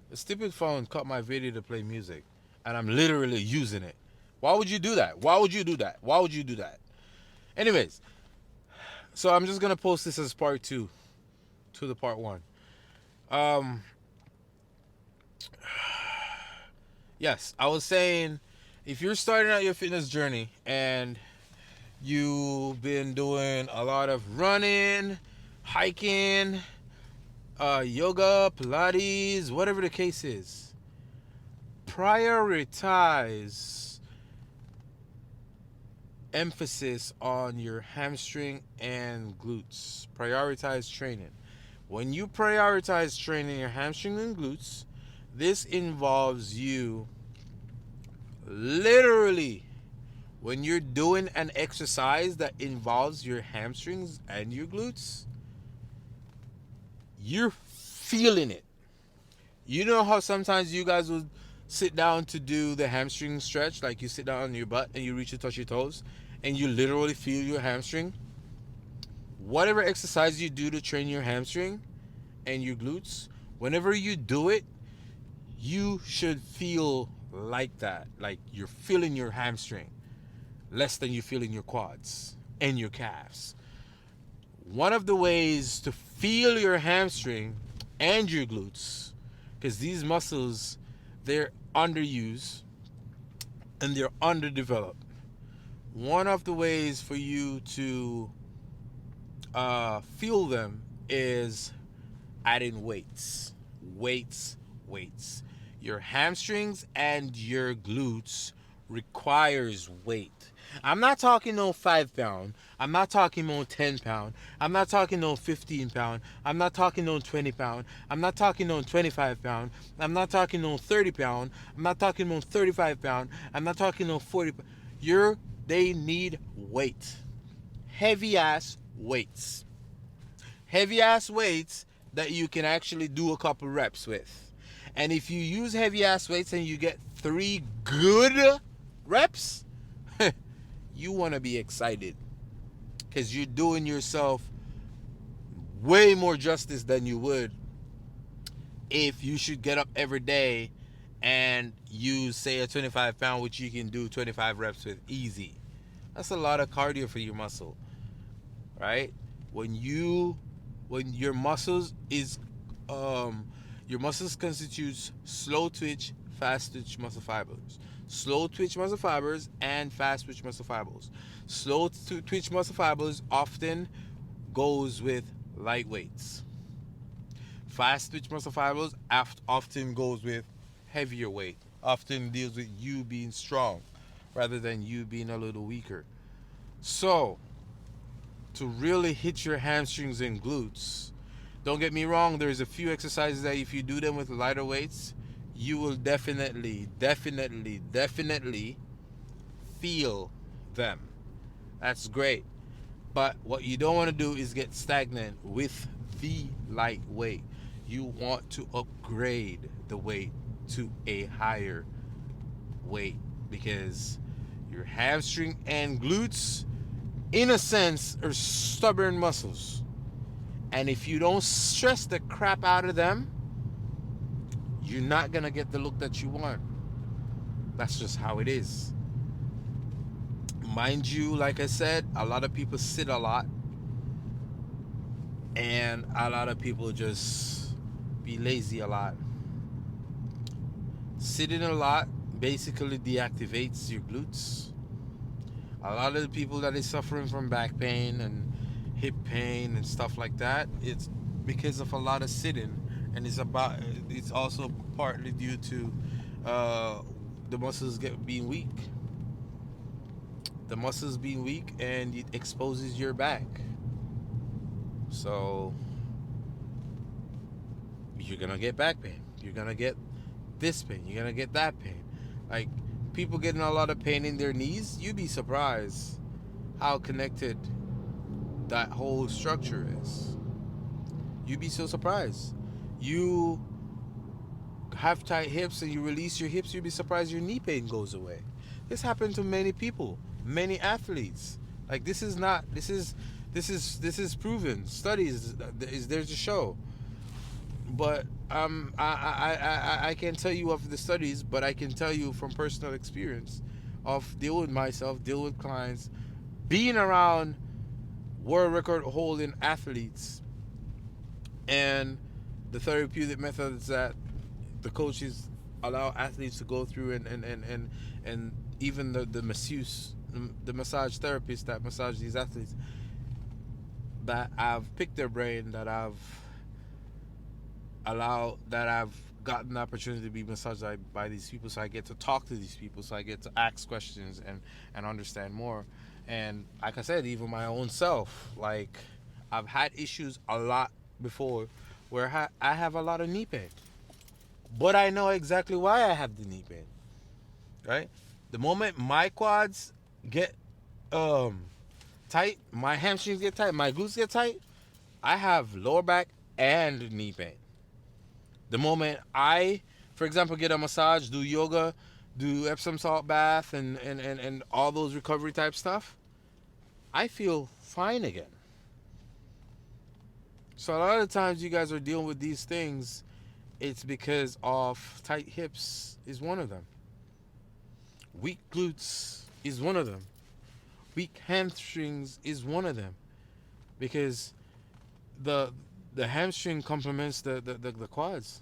The stupid phone cut my video to play music, and I'm literally using it. Why would you do that? Why would you do that? Why would you do that? Anyways, so I'm just gonna post this as part two to the part one. Um, yes, I was saying, if you're starting out your fitness journey and you've been doing a lot of running, hiking, yoga, Pilates, whatever the case is, prioritize emphasis on your hamstring and glutes. Prioritize training. When you prioritize training your hamstring and glutes, this involves you literally, when you're doing an exercise that involves your hamstrings and your glutes, you're feeling it. You know how sometimes you guys will sit down to do the hamstring stretch, like you sit down on your butt and you reach to touch your toes, and you literally feel your hamstring? Whatever exercise you do to train your hamstring and your glutes, whenever you do it, you should feel like that. Like you're feeling your hamstring less than you feel in your quads and your calves. One of the ways to feel your hamstring and your glutes, because these muscles, they're underused and they're underdeveloped. One of the ways for you to feel them is adding weights. Weights. Your hamstrings and your glutes requires weight. I'm not talking no 5 pound. I'm not talking no 10 pound. I'm not talking no 15 pound. I'm not talking no 20 pound. I'm not talking no 25 pound. I'm not talking no 30 pound. I'm not talking no 35 pound. I'm not talking no 40. They need weight. Heavy ass weights. Heavy ass weights that you can actually do a couple reps with. And if you use heavy ass weights and you get 3 good reps, you want to be excited because you're doing yourself way more justice than you would if you should get up every day and use, say, a 25 pound, which you can do 25 reps with easy. That's a lot of cardio for your muscle, right? When you when your muscles constitutes slow twitch, fast twitch muscle fibers. Slow twitch muscle fibers and fast twitch muscle fibers. Slow twitch muscle fibers often goes with light weights. Fast twitch muscle fibers often goes with heavier weight. Often deals with you being strong rather than you being a little weaker. So, to really hit your hamstrings and glutes, don't get me wrong, there's a few exercises that if you do them with lighter weights, you will definitely feel them. That's great. But what you don't want to do is get stagnant with the light weight. You want to upgrade the weight to a higher weight because your hamstring and glutes, in a sense, are stubborn muscles. And if you don't stress the crap out of them, you're not going to get the look that you want. That's just how it is. Mind you, like I said, a lot of people sit a lot, and a lot of people just be lazy a lot. Sitting a lot basically deactivates your glutes. A lot of the people that is suffering from back pain and hip pain and stuff like that, it's because of a lot of sitting, and it's also partly due to uh, the muscles being weak. The muscles being weak, and it exposes your back. So you're gonna get back pain. You're gonna get this pain. You're gonna get that pain. Like people getting a lot of pain in their knees, you'd be surprised how connected that whole structure is. You'd be so surprised. You have tight hips and you release your hips, you'd be surprised your knee pain goes away. This happened to many people, many athletes. Like this is proven. Studies is there to show. But I can't tell you of the studies, but I can tell you from personal experience of dealing with myself, dealing with clients, being around world record holding athletes, and the therapeutic methods that the coaches allow athletes to go through, and even the masseuse, the massage therapists that massage these athletes, that I've picked their brain, that I've gotten the opportunity to be massaged by these people, so I get to talk to these people, so I get to ask questions and understand more. And like I said, even my own self, like I've had issues a lot before where I have a lot of knee pain, but I know exactly why I have the knee pain. Right, the moment my quads get um tight, my hamstrings get tight, my glutes get tight, I have lower back and knee pain. The moment I, for example, get a massage, do yoga, do Epsom salt bath, and all those recovery type stuff, I feel fine again. So a lot of times you guys are dealing with these things, it's because of tight hips is one of them. Weak glutes is one of them. Weak hamstrings is one of them. Because the the hamstring complements the quads.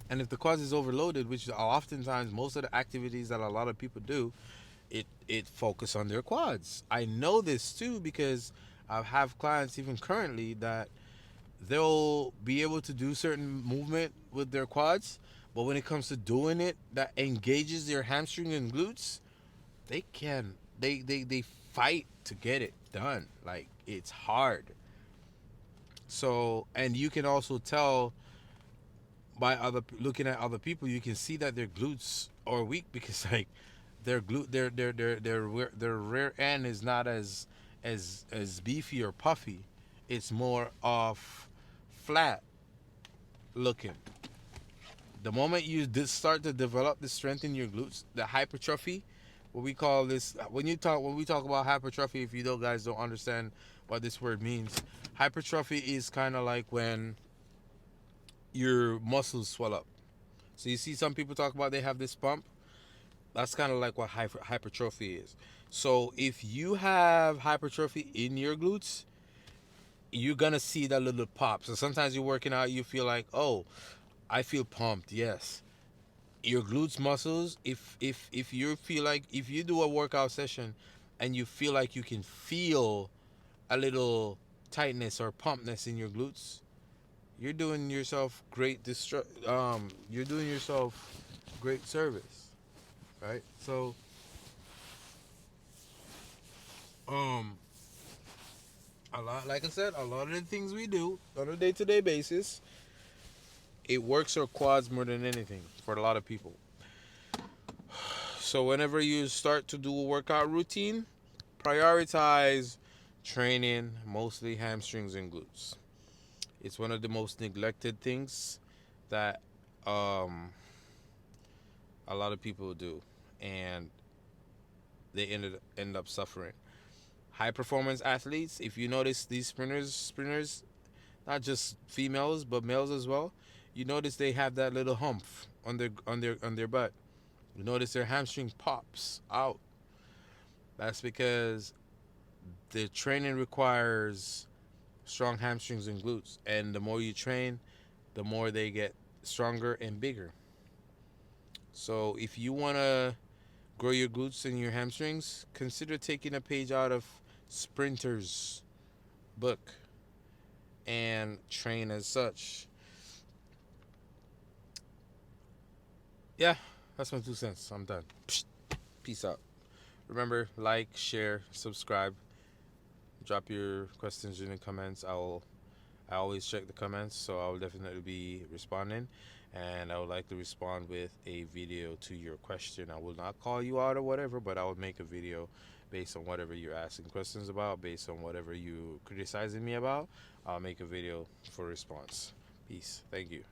And if the quads is overloaded, which are oftentimes most of the activities that a lot of people do, it focus on their quads. I know this too because I have clients even currently that they'll be able to do certain movement with their quads, but when it comes to doing it that engages their hamstring and glutes, they can they fight to get it done. Like it's hard. So, and you can also tell by other looking at other people, you can see that their glutes are weak because like their rear end is not as beefy or puffy. It's more of flat looking. The moment you start to develop the strength in your glutes, the hypertrophy, what we call this, when we talk about hypertrophy, if you don't guys don't understand what this word means, hypertrophy is kind of like when your muscles swell up. So you see some people talk about they have this pump. That's kind of like what hypertrophy is. So if you have hypertrophy in your glutes, you're gonna see that little pop. So sometimes you're working out, you feel like, oh, I feel pumped. Yes, your glutes muscles. If you feel like if you do a workout session, and you feel like you can feel a little tightness or pumpness in your glutes, you're doing yourself you're doing yourself great service, right? So um a lot, like I said, a lot of the things we do on a day-to-day basis, it works our quads more than anything for a lot of people. So whenever you start to do a workout routine, prioritize training mostly hamstrings and glutes. It's one of the most neglected things that um a lot of people do, and they end up suffering. High performance athletes, if you notice these sprinters, not just females but males as well, you notice they have that little hump on their butt. You notice their hamstring pops out. That's because the training requires strong hamstrings and glutes, and the more you train, the more they get stronger and bigger. So if you want to grow your glutes and your hamstrings, consider taking a page out of Sprinter's book and train as such. Yeah, that's my 2 cents. I'm done. Peace out. Remember, like, share, subscribe. Drop your questions in the comments. I always check the comments, so I'll definitely be responding. And I would like to respond with a video to your question. I will not call you out or whatever, but I will make a video based on whatever you're asking questions about, based on whatever you criticizing me about. I'll make a video for response. Peace. Thank you.